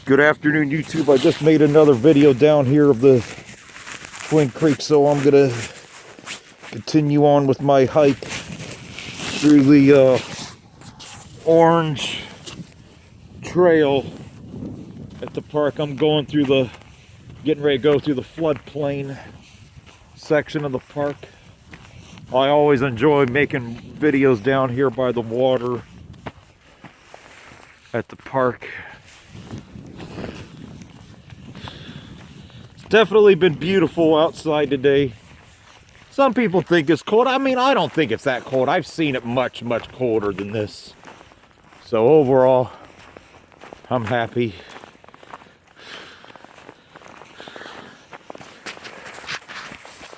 Good afternoon, YouTube. I just made another video down here of the Twin Creek, so I'm gonna continue on with my hike through the orange trail at the park. I'm going through getting ready to go through the floodplain section of the park. I always enjoy making videos down here by the water at the park. It's definitely been beautiful outside today. Some people think it's cold. I mean, I don't think it's that cold. I've seen it much, much colder than this. So overall, I'm happy.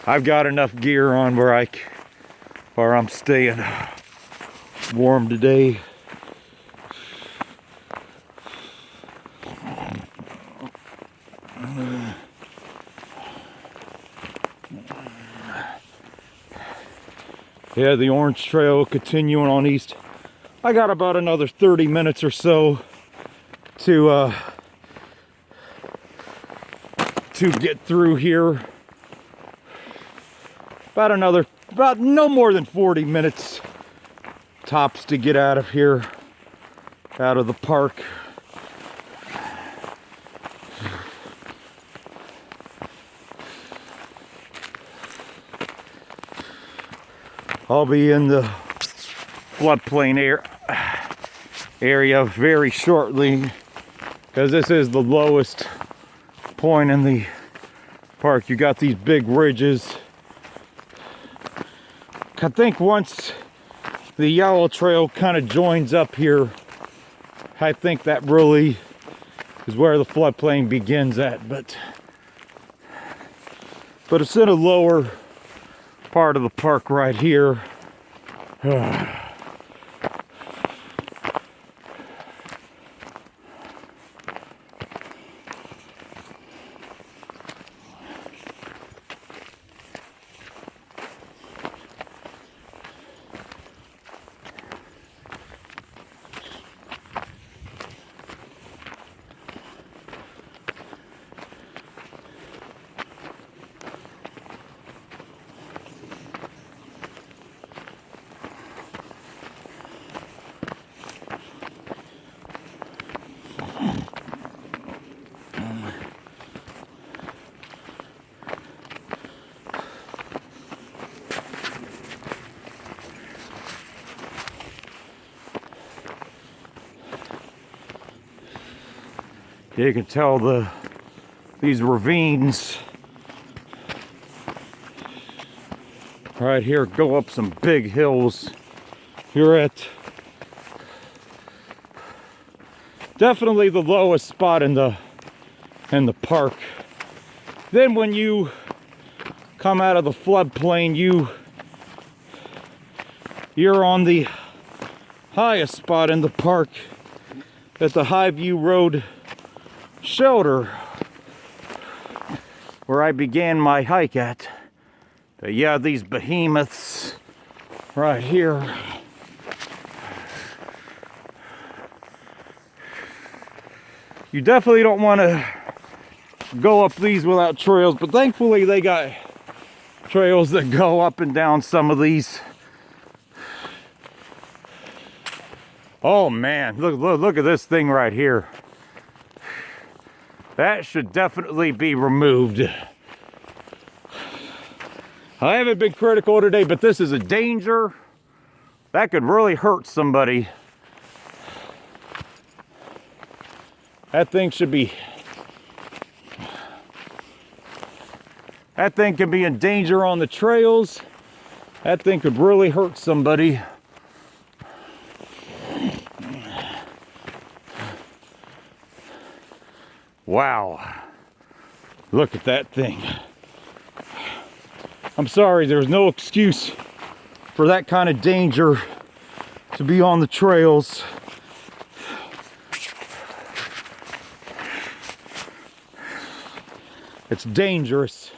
I've got enough gear on where I'm staying warm today. Yeah, the orange trail continuing on east. I got about another 30 minutes or so to get through here. About no more than 40 minutes tops to get out of here, out of the park. I'll be in the floodplain area very shortly, because this is the lowest point in the park. You got these big ridges. I think once the yellow trail kind of joins up here, I think that really is where the floodplain begins at, but it's in a lower part of the park right here. You can tell these ravines right here go up some big hills. You're at definitely the lowest spot in the park. Then when you come out of the floodplain, you're on the highest spot in the park at the Highview Road shelter where I began my hike at. But yeah, these behemoths right here. You definitely don't want to go up these without trails, but thankfully they got trails that go up and down some of these. Oh man, look at this thing right here. That should definitely be removed. I haven't been critical today, but this is a danger. That could really hurt somebody. That thing can be in danger on the trails. That thing could really hurt somebody. Wow, look at that thing. I'm sorry, there's no excuse for that kind of danger to be on the trails. It's dangerous.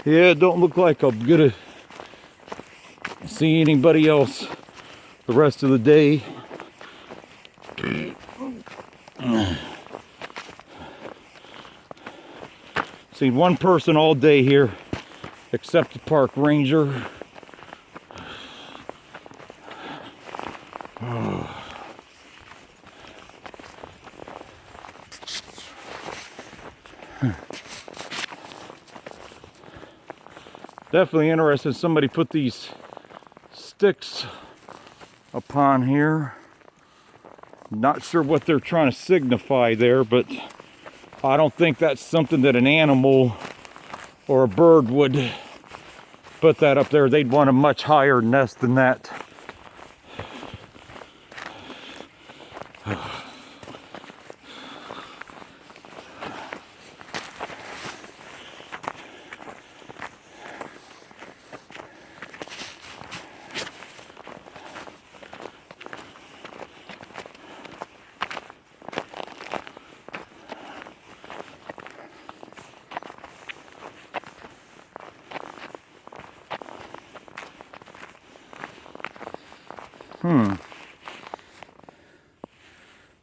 Yeah, it don't look like I'm gonna see anybody else the rest of the day. Seen one person all day here, except the park ranger. Definitely interested. Somebody put these sticks upon here. Not sure what they're trying to signify there, but I don't think that's something that an animal or a bird would put that up there. They'd want a much higher nest than that.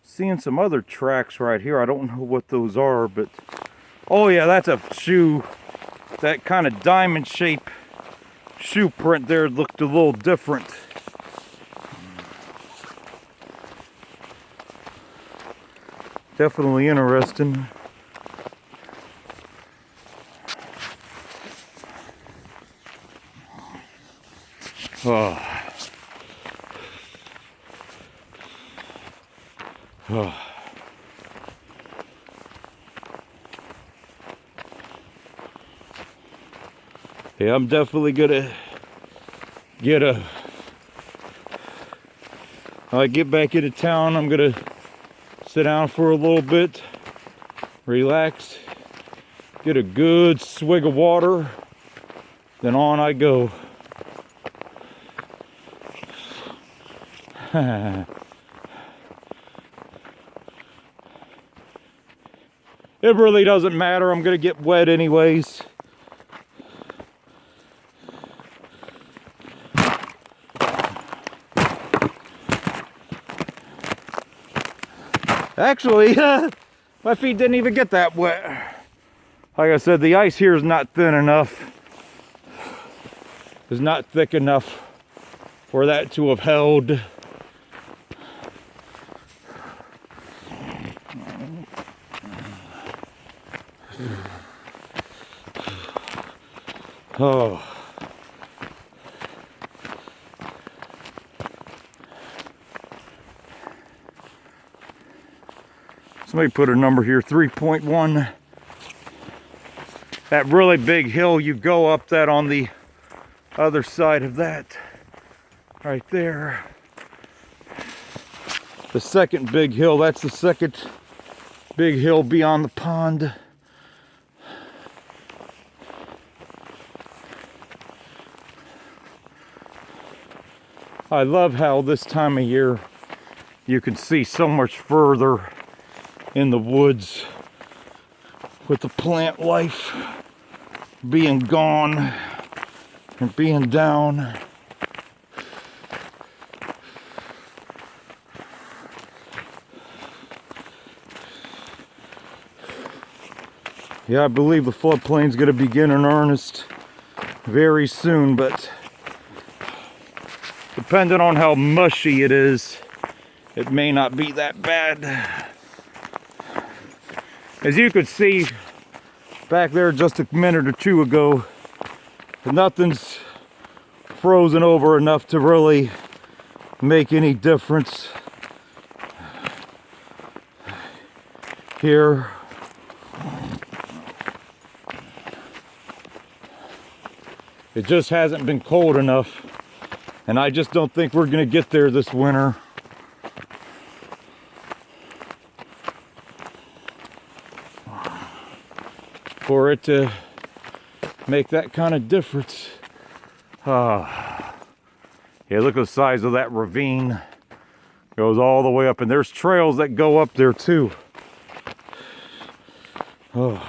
Seeing some other tracks right here. I don't know what those are, but oh yeah, that's a shoe. That kind of diamond shape shoe print there looked a little different. Definitely interesting. Oh. Oh. Yeah, I'm definitely gonna get when I get back into town, I'm gonna sit down for a little bit, relax, get a good swig of water, then on I go. It really doesn't matter. I'm gonna get wet anyways. Actually, my feet didn't even get that wet. Like I said, the ice here is not thin enough. It's not thick enough for that to have held. Oh. Somebody put a number here, 3.1. That really big hill, you go up that on the other side of that. Right there. The second big hill, that's the second big hill beyond the pond. I love how this time of year you can see so much further in the woods with the plant life being gone and being down. Yeah, I believe the floodplain's going to begin in earnest very soon, but depending on how mushy it is, it may not be that bad. As you could see back there just a minute or two ago, nothing's frozen over enough to really make any difference here. It just hasn't been cold enough, and I just don't think we're gonna get there this winter. For it to make that kind of difference. Yeah, look at the size of that ravine. Goes all the way up, and there's trails that go up there too. Oh.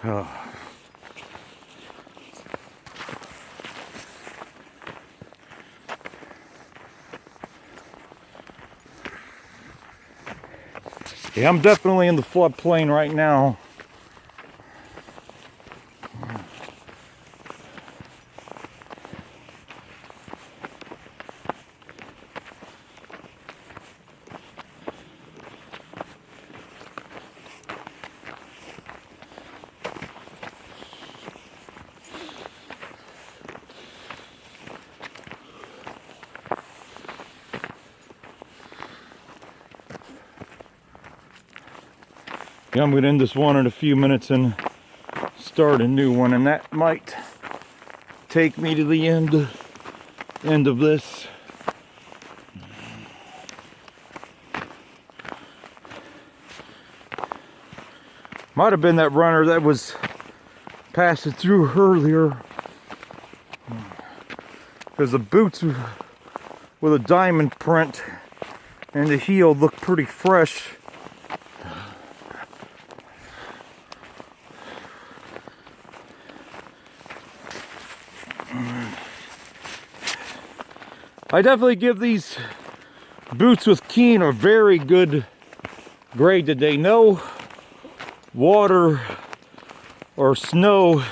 Yeah, I'm definitely in the floodplain right now. Yeah, I'm going to end this one in a few minutes and start a new one, and that might take me to the end of this. Might have been that runner that was passing through earlier, because the boots with a diamond print and the heel look pretty fresh. I definitely give these boots with Keen a very good grade today. No water or snow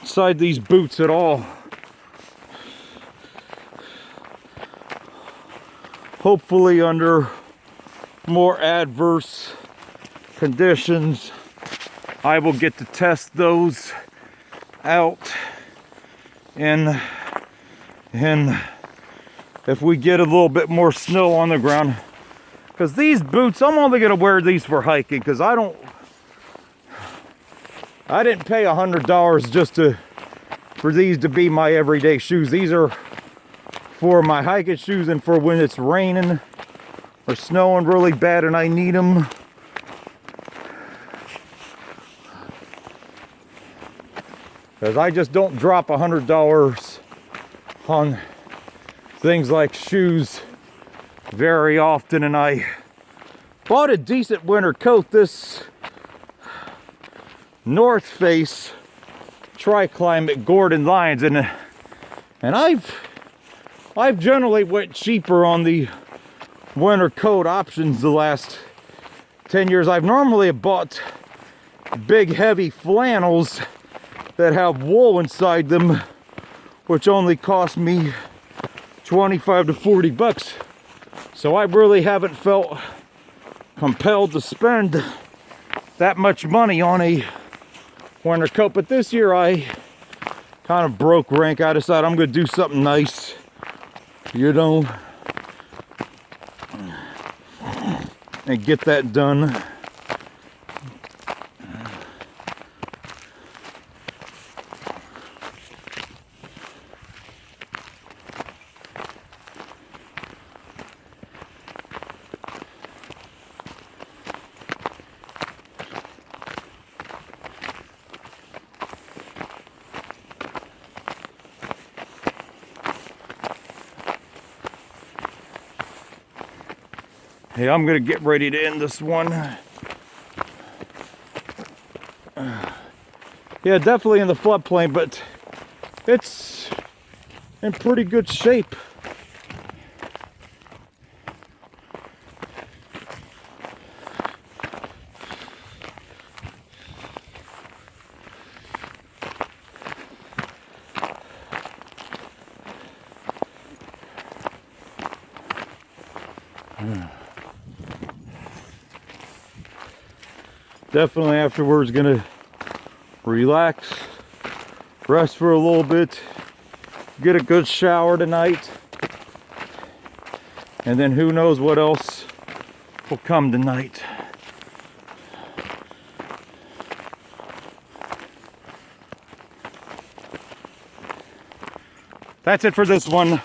inside these boots at all. Hopefully under more adverse conditions, I will get to test those out, and if we get a little bit more snow on the ground, because these boots, I'm only going to wear these for hiking, because I didn't pay $100 just for these to be my everyday shoes. These are for my hiking shoes and for when it's raining or snowing really bad and I need them. Because I just don't drop $100 on things like shoes very often, and I bought a decent winter coat, this North Face Tri-Climate Gordon Lions, and I've generally went cheaper on the winter coat options the last 10 years. I've normally bought big heavy flannels that have wool inside them, which only cost me 25 to 40 bucks. So I really haven't felt compelled to spend that much money on a winter coat. But this year I kind of broke rank. I decided I'm going to do something nice, you know, and get that done. Hey, I'm gonna get ready to end this one. Yeah, definitely in the floodplain, but it's in pretty good shape. Definitely afterwards gonna relax, rest for a little bit, get a good shower tonight, and then who knows what else will come tonight. That's it for this one.